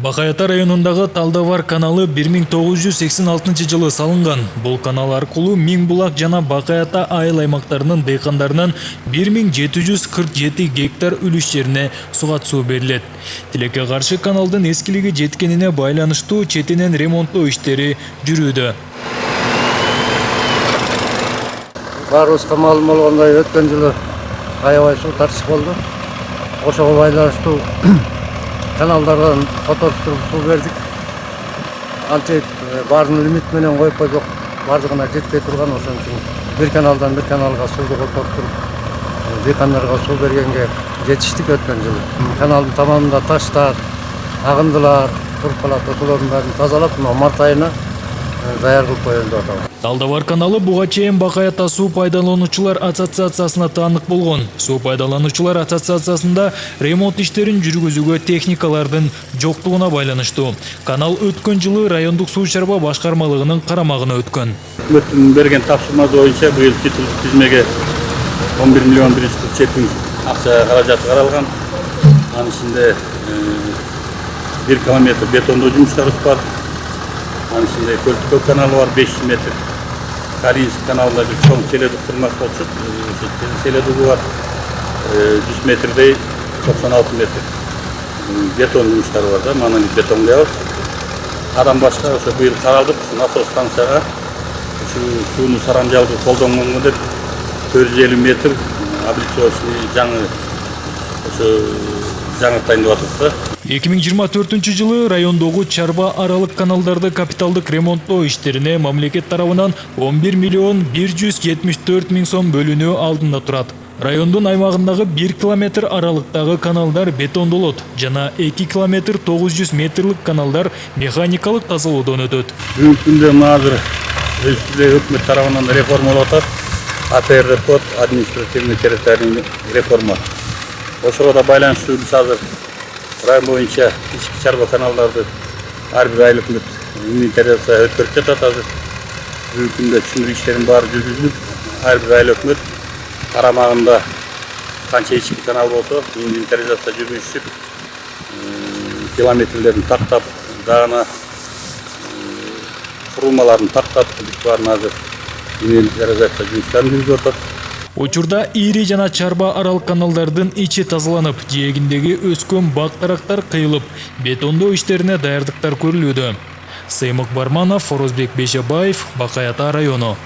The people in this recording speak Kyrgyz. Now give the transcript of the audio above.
Бакай Ата районундагы Талдыбар каналы 1986 жылы салынган. Бул канал аркылуу Миң Булак жана Бакай Ата айыл аймактарынын дыйкандарынан 1747 гектар үлүш жерине сугат суу берилет. Тилекке каршы каналдын эскилиги жеткенине байланыштуу четинен ремонттоо иштери жүрүүдө. Баарыбызга маалым болгондой өткөн жылы аябай суу тартыш болду. Ошого байланыштуу каналдардан которуп суу бердик. Антип баарын лимит менен коюп койдук. Бардыгына жетпей турган, ошон үчүн бир каналдан бир каналга сууду которуп дыйкандарга суу бергенге жетиштик өткөн жылы. Каналдын тамамында таштар, агындылар туруп калат. Ошолордун баарын тазалап, март айына даяр кылып коелу деп атабыз. Талдыбар каналы буга чейин Бакай Ата суу пайдалануучулар ассоциациясына таандык болгон. Суу пайдалануучулар ассоциациясында ремонт иштерин жүргүзүүгө техникалардын жоктугуна байланыштуу. Канал өткөн жылы райондук суу чарба башкармалыгынын карамагына өткөн. Өкмөттүн берген тапшырмасы боюнча быйыл титулдук тизмеге 11 миллион 147 миң акча каражаты каралган. Анын ичинде 1 километр бетондоо жумуштарыбыз бар. Анын ичинде Көлтүкөл каналы бар 500 метр. Каринский каналында бир чоң селедок турмак болчу. Селедоги бар 100 метрдей 96 метр. Бетон жумуштары бар да, мана бетон кылабыз. Адам башка ошо быйыл каралдык, насос станцияга ушу сууну сарамжалды колдонгонго деп 450 метр облицовочный жаңы ошо жаңыртайын деп атат да. 2024 жылы райондогу чарба аралык каналдарды капиталдык ремонттоо иштерине мамлекет тарабынан 11 миллион 174 миң сом бөлүнүү алдында турат. Райондун аймагындагы 1 километр аралыктагы каналдар бетондолот жана 2 километр 900 метрлик каналдар механикалык тазалоодон өтөт. Бүгүнкү күндө азыр өкмөт тарабынан реформалап атат. АТР репорт, административный территориальный реформа. Ошого да байланыштуу биз азыр район боюнча ички чарба каналдарды ар бир айыл өкмөт инвентаризация өткөрүп жатат азыр. Бүгүнкү күндө түшүндүрүү иштеринин баары жүргүзүлүп, ар бир айыл өкмөт карамагында канча ички канал болсо инвентаризация жүргүзүп, километрлерин тактап, дагана курулмаларын тактап, баарын азыр инвентаризация жумуштарын жүргүзүп атат. Учурда ири жана чарба аралык каналдардын ичи тазаланып, жээгиндеги өскөн бак-дарактар кыйылып, бетондоо иштерине даярдыктар көрүлүүдө. Сыймык Барманов, Орозбек Бейшебаев, Бакай Ата району.